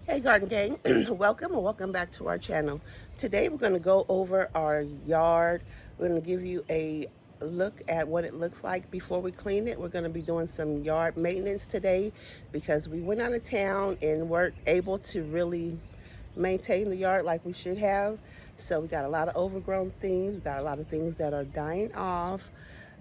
Hey Garden Gang, welcome and welcome back to our channel. Today we're going to go over our yard. We're going to give you a look at what it looks like before we clean it. We're going to be doing some yard maintenance today because we went out of town and weren't able to really maintain the yard like we should have. So we got a lot of overgrown things. We got a lot of things that are dying off.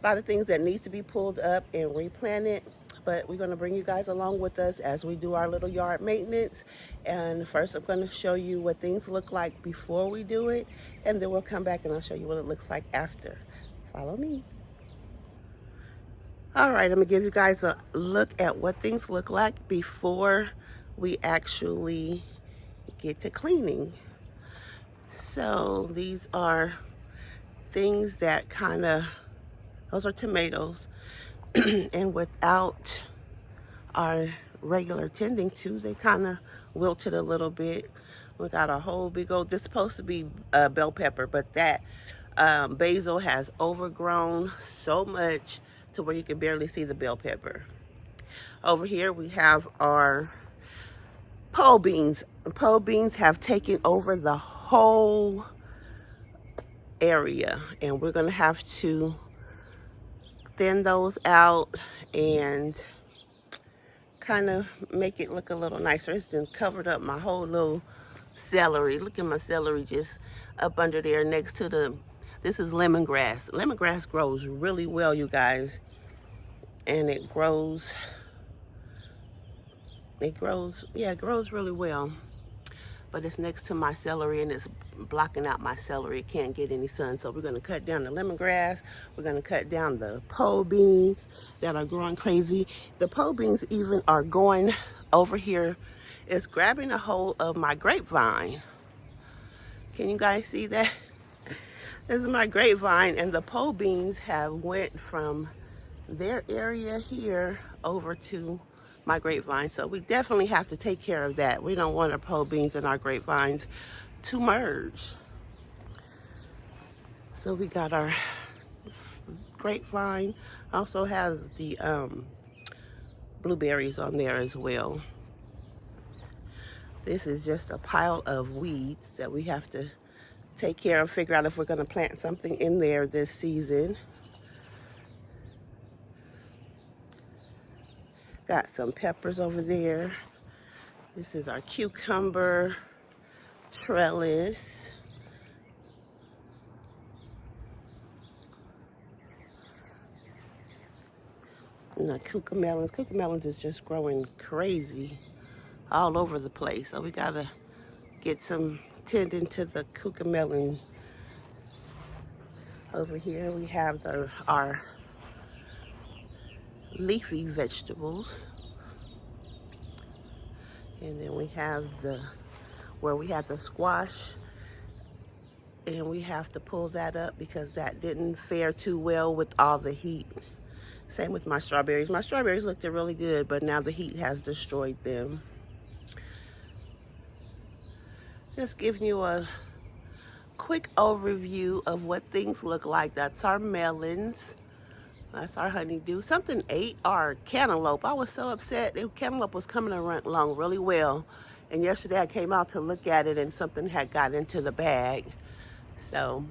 A lot of things that needs to be pulled up and replanted. But we're going to bring you guys along with us as we do our little yard maintenance. And first I'm going to show you what things look like before we do it. And then we'll come back and I'll show you what it looks like after. Follow me. All right, I'm going to give you guys a look at what things look like before we actually get to cleaning. So these are things that those are tomatoes. And without our regular tending to, they kind of wilted a little bit. We got a whole big old, this is supposed to be bell pepper, but that basil has overgrown so much to where you can barely see the bell pepper. Over here we have our pole beans. Pole beans have taken over the whole area, and we're gonna have to thin those out and kind of make it look a little nicer. It's been covered up my whole little celery. Look at my celery just up under there next to this is lemongrass. Lemongrass grows really well, you guys. And it grows really well. But it's next to my celery and it's blocking out my celery. It can't get any sun. So we're going to cut down the lemongrass. We're going to cut down the pole beans that are growing crazy. The pole beans even are going over here. It's grabbing a hold of my grapevine. Can you guys see that? This is my grapevine, and the pole beans have went from their area here over to my grapevine. So we definitely have to take care of that. We don't want our pole beans and our grapevines to merge. So we got our grapevine. Also has the blueberries on there as well. This is just a pile of weeds that we have to take care of, figure out if we're going to plant something in there this season. Got some peppers over there. This is our cucumber trellis. And our cucamelons. Cucamelons is just growing crazy all over the place. So we gotta get some tending to the cucamelon. Over here we have our leafy vegetables. And then we have where we have the squash, and we have to pull that up because that didn't fare too well with all the heat. Same with my strawberries. My strawberries looked really good, but now the heat has destroyed them. Just giving you a quick overview of what things look like. That's our melons. That's our honeydew. Something ate our cantaloupe. I was so upset. The cantaloupe was coming along really well. And yesterday I came out to look at it and something had got into the bag. So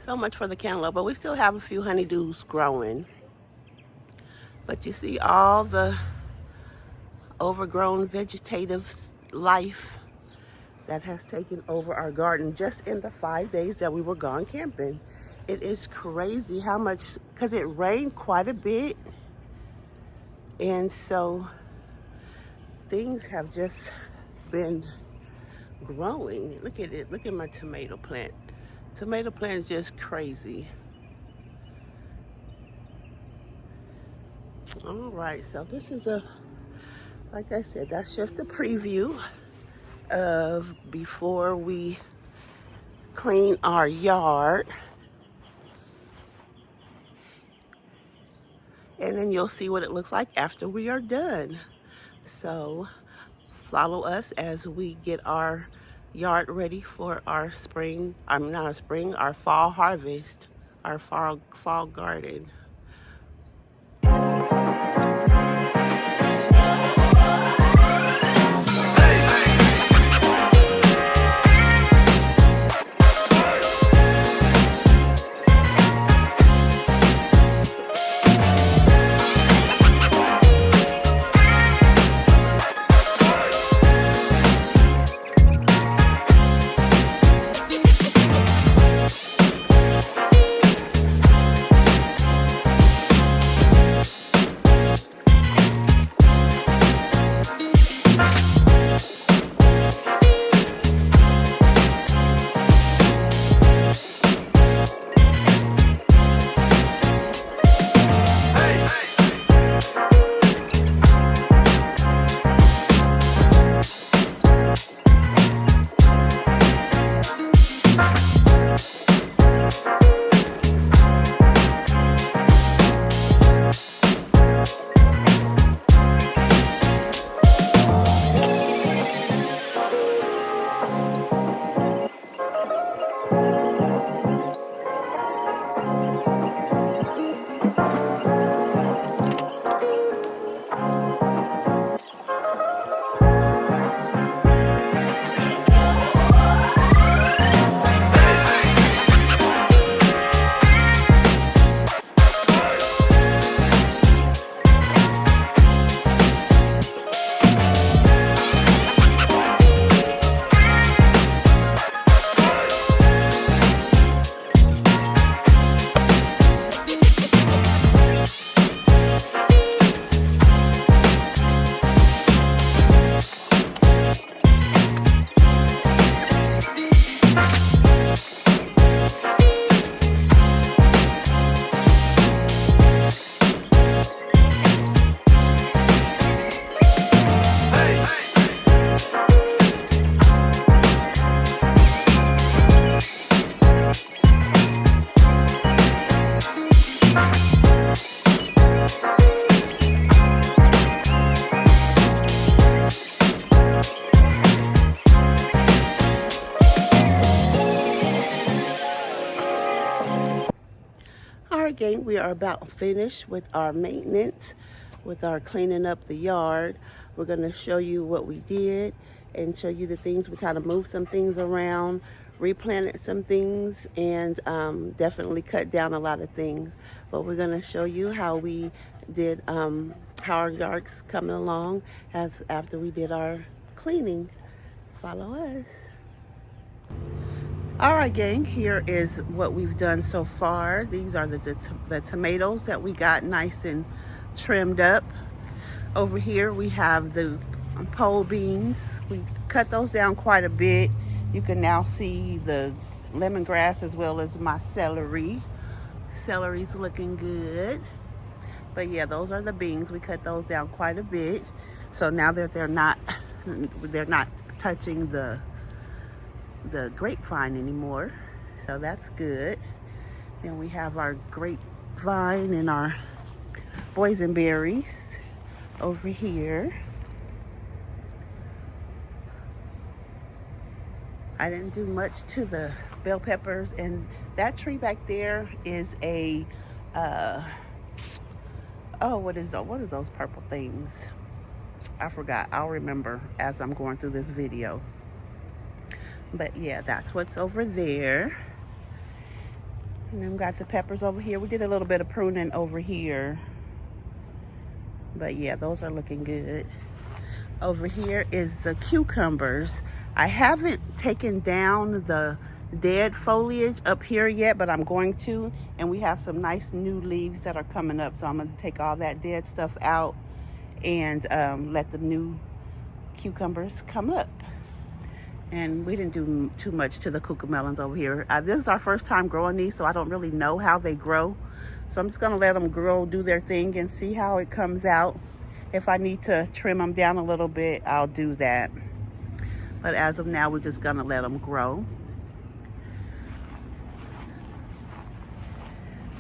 much for the cantaloupe. But we still have a few honeydews growing. But you see all the overgrown vegetative life that has taken over our garden just in the 5 days that we were gone camping. It is crazy how much, because it rained quite a bit. And so things have just been growing. Look at it. Look at my tomato plant. Tomato plant is just crazy. All right, so this is like I said, that's just a preview of before we clean our yard. And then you'll see what it looks like after we are done. So follow us as we get our yard ready for our our fall harvest, our fall garden. gang, we are about finished with our maintenance, with our cleaning up the yard. We're going to show you what we did and show you the things. We kind of moved some things around, replanted some things, and definitely cut down a lot of things. But we're going to show you how we did, how our yard's coming along as after we did our cleaning. Follow us. All right, gang, here is what we've done so far. These are the tomatoes that we got nice and trimmed up. Over here we have the pole beans. We cut those down quite a bit. You can now see the lemongrass as well as my celery. Celery's looking good. But yeah, those are the beans. We cut those down quite a bit. So now that they're not touching the grapevine anymore, so that's good. Then we have our grapevine and our boysenberries over here. I didn't do much to the bell peppers, and that tree back there is a what are those purple things? I forgot. I'll remember as I'm going through this video. But yeah, that's what's over there. And then we got the peppers over here. We did a little bit of pruning over here. But yeah, those are looking good. Over here is the cucumbers. I haven't taken down the dead foliage up here yet, but I'm going to. And we have some nice new leaves that are coming up. So I'm going to take all that dead stuff out and let the new cucumbers come up. And we didn't do too much to the cucamelons over here. This is our first time growing these, so I don't really know how they grow. So I'm just gonna let them grow, do their thing, and see how it comes out. If I need to trim them down a little bit, I'll do that. But as of now, we're just gonna let them grow.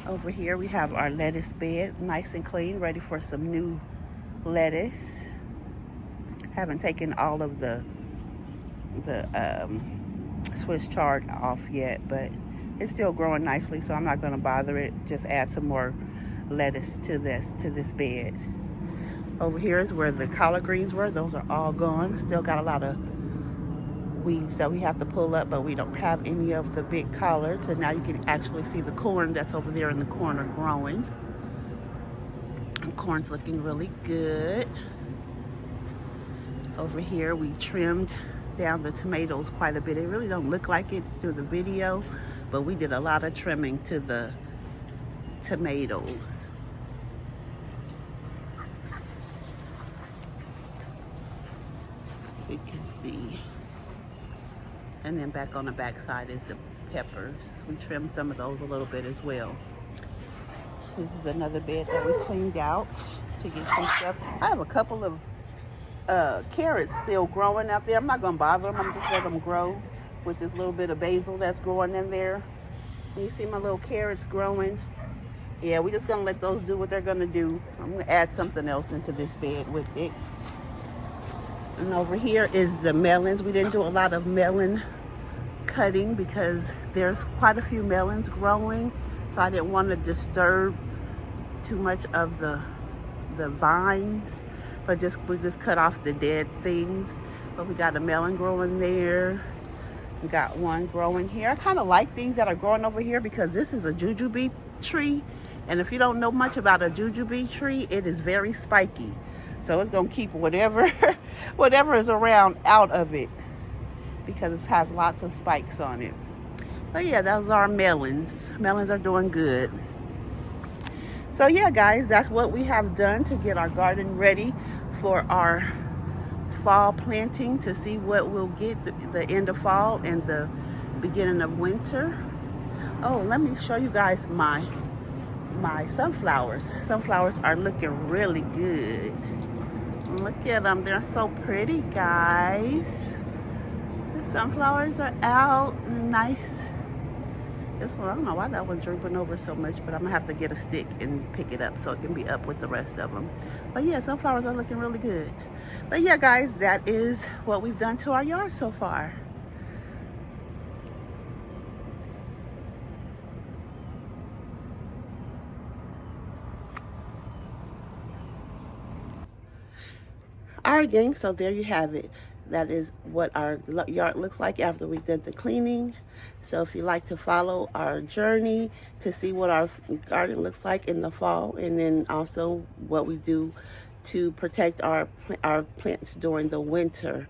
Over here, we have our lettuce bed, nice and clean, ready for some new lettuce. Haven't taken all of the Swiss chard off yet, but it's still growing nicely, so I'm not going to bother it. Just add some more lettuce to this bed. Over here is where the collard greens were. Those are all gone. Still got a lot of weeds that we have to pull up, but we don't have any of the big collards. And now you can actually see the corn that's over there in the corner growing. And corn's looking really good. Over here we trimmed down the tomatoes quite a bit. It really don't look like it through the video, but we did a lot of trimming to the tomatoes. If you can see. And then back on the back side is the peppers. We trimmed some of those a little bit as well. This is another bed that we cleaned out to get some stuff. I have a couple of carrots still growing out there. I'm not gonna bother them. I'm just let them grow with this little bit of basil that's growing in there. And you see my little carrots growing? Yeah, we're just gonna let those do what they're gonna do. I'm gonna add something else into this bed with it. And over here is the melons. We didn't do a lot of melon cutting because there's quite a few melons growing, so I didn't want to disturb too much of the vines. But we just cut off the dead things. But we got a melon growing there. We got one growing here. I kind of like these that are growing over here because this is a jujube tree. And if you don't know much about a jujube tree, it is very spiky. So it's gonna keep whatever is around out of it because it has lots of spikes on it. But yeah, those are melons. Melons are doing good. So yeah, guys, that's what we have done to get our garden ready for our fall planting, to see what we'll get the end of fall and the beginning of winter. Oh, let me show you guys my sunflowers. Sunflowers are looking really good. Look at them. They're so pretty, guys. The sunflowers are out. Nice. This one, I don't know why that one's drooping over so much, but I'm gonna have to get a stick and pick it up so it can be up with the rest of them. But yeah, sunflowers are looking really good. But yeah, guys, that is what we've done to our yard so far. bargain. So there you have it. That is what our yard looks like after we did the cleaning. So if you like to follow our journey to see what our garden looks like in the fall, and then also what we do to protect our plants during the winter,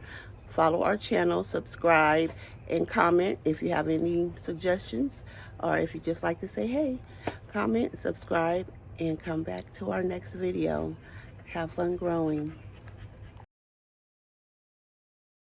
follow our channel, subscribe, and comment if you have any suggestions, or if you just like to say hey, comment, subscribe, and come back to our next video. Have fun growing.